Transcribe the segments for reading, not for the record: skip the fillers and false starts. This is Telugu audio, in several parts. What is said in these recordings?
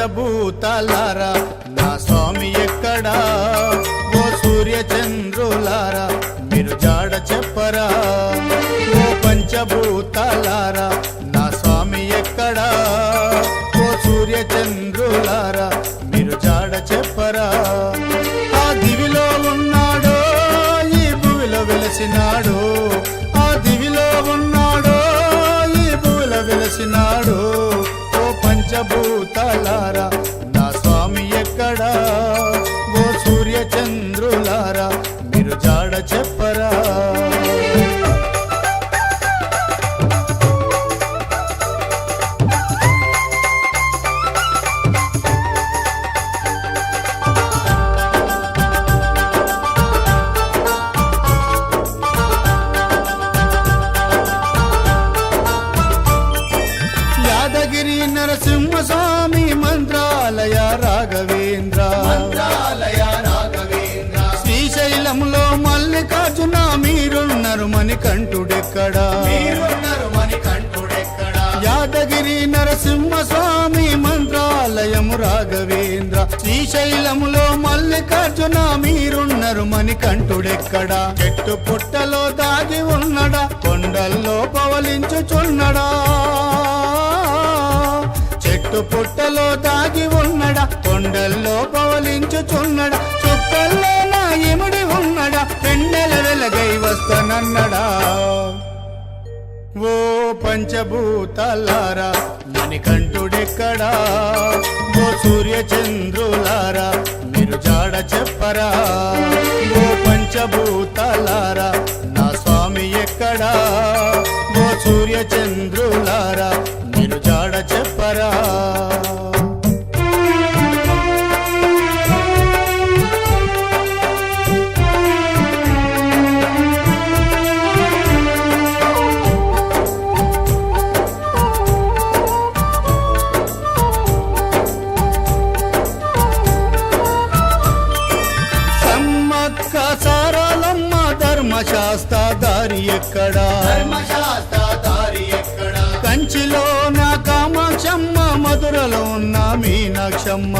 పంచభూతాలారా నా స్వామి ఎక్కడా? ఓ సూర్య చంద్రులారా మీరు జాడ చెప్పరా? ఓ పంచభూతాలారా నా స్వామి ఎక్కడా? ఓ సూర్య చంద్రులారా మీరు జాడ చెప్పరా? ఆ దివిలో ఉన్నాడో ఈ భూమిలో వెలసినాడు, ఆ దివిలో ఉన్నాడో ఈ భూమిలో వెలసినాడు. ఓ పంచభూతాలారా నా స్వామి ఎక్కడా? ఓ సూర్య చంద్రులారా మీరు జాడ చెప్పరా? యాదగిరి నరసింహ స్వామి మంత్రాలయ రాఘవేంద్ర, శ్రీశైలంలో మల్లికార్జున మీరున్నారు మణికంఠుడెక్కడా? యాదగిరి నరసింహ స్వామి మంత్రాలయము రాఘవేంద్ర, శ్రీశైలములో మల్లికార్జున మీరున్నారు మణికంఠుడెక్కడా? చెట్టు పుట్టలో దాగి ఉన్నడా, కొండల్లో పవలించుచున్నడా? చెట్టు పుట్టలో దాగి ఉన్నడా, కొండల్లో పవలించుచున్నడా? చుక్కల్లో నా ఇముడి ఉన్నడా, పెన్నెల వెలగై వస్తానన్నడా? ఓ పంచభూతాలారా మణికంఠుడెక్కడా? ఓ సూర్య చంద్రులారా మీరు జాడ చెప్పరా? ఓ పంచభూతాలారా నా స్వామి ఎక్కడా? ఓ సూర్య చంద్రులారా మీరు జాడ చెప్పరా? సమ్మక్క సారలమ్మ ధర్మశాస్త్ర దారి ఎక్కడా? కంచిలో నా కామాక్షమ్మ, మధురలో ఉన్న మీనాక్షమ్మ.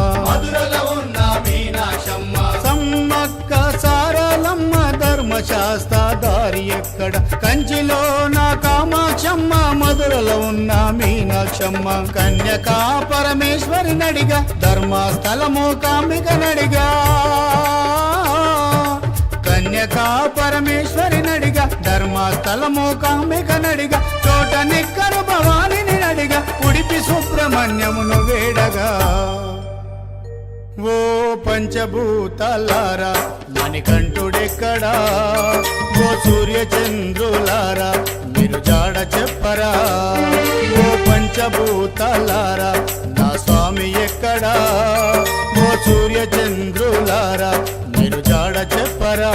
సమ్మక్క సారలమ్మ ధర్మశాస్త్ర దారి ఎక్కడ? కంచిలో నా కామాక్షమ్మ, మధురలో ఉన్న మీనాక్షమ్మ. కన్యకా పరమేశ్వరి నడిగా, ధర్మస్థలము కాంబిక నడిగా. కన్యకా పరమేశ్వరి నడిగా, ధర్మస్థలము కాంబిక నడిగా. చోట నిక్కరు భవానిని నడిగా, ఉడిపి సుబ్రహ్మణ్యమును వేడగా. ఓ పంచభూతాలారా మణికంఠుడెక్కడా? ఓ సూర్య చంద్రులారా మీరు జాడ చెప్పరా? ఓ పంచభూతాలారా నా స్వామి ఎక్కడా? ఓ సూర్య చంద్రులారా మీరు జాడ చెప్పరా?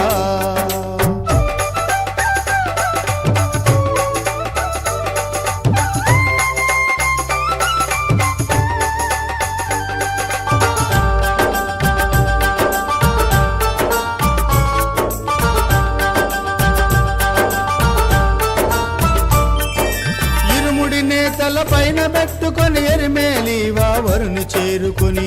తల పైన పెట్టుకొని ఎరిమేలి వావరుని చేరుకుని,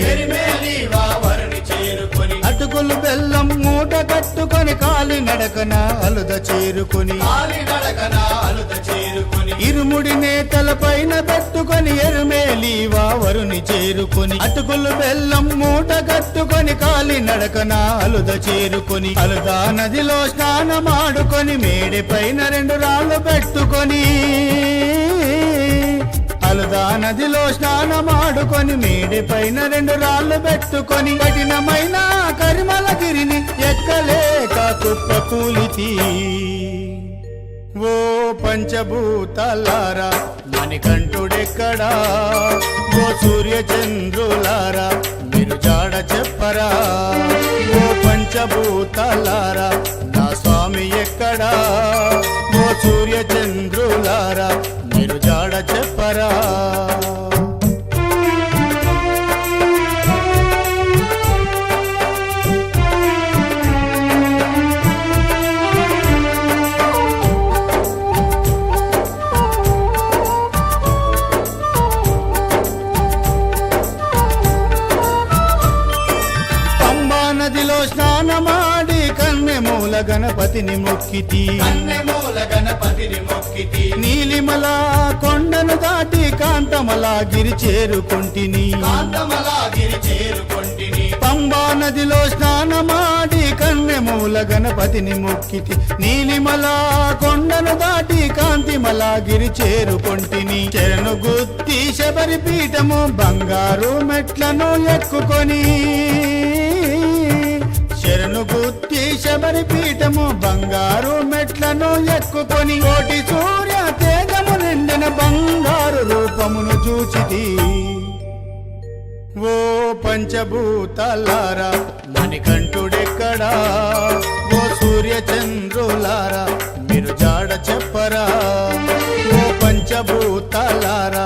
అటుకులు బెల్లం మూట కట్టుకొని కాలి నడకన అలుద చేరుకుని. ఇరుముడి నేతల పైన పెట్టుకొని ఎరుమేలి వావరుని చేరుకుని, అటుకులు బెల్లం మూట కట్టుకొని కాలి నడకన అలుద చేరుకుని. అలుదా నదిలో స్నానమాడుకొని, మేడి పైన 2 రాళ్ళు పెట్టుకొని. అలుదా నదిలో స్నానమాడుకొని, మేడి పైన 2 రాళ్ళు పెట్టుకొని. కఠినమైన కరిమలగిరిని ఎక్కలేక కుప్ప కూలితి. ఓ పంచభూతాలారా మణికంఠుడెక్కడా? ఓ సూర్య చంద్రులారా మీరు జాడ చెప్పరా? ఓ పంచభూతాలారా నా స్వామి ఎక్కడా? ఓ సూర్య చంద్రులారా మీరు జాడ చెప్పరా? నదిలో స్నానమాడి కన్నెమూల గణపతిని మొక్కితి నీలిమల కొండను దాటి కాంతమలాగిరి చేరుకొంటిని పంబా నదిలో స్నానమాడి కన్నెమూల గణపతిని మొక్కితి నీలిమల కొండను దాటి కాంతిమలాగిరి చేరుకొంటిని చెరను గుత్తి శబరి పీఠము బంగారు మెట్లను ఎక్కుకొని శరణు గుత్తి శబరి పీఠము బంగారు మెట్లను ఎక్కుకొని కోటి సూర్య తేజము నిండిన బంగారు రూపమును చూచితి ఓ పంచభూతాలారా మణికంఠుడెక్కడా ఓ సూర్య చంద్రులారా మీరు జాడ చెప్పరా ఓ పంచభూతాలారా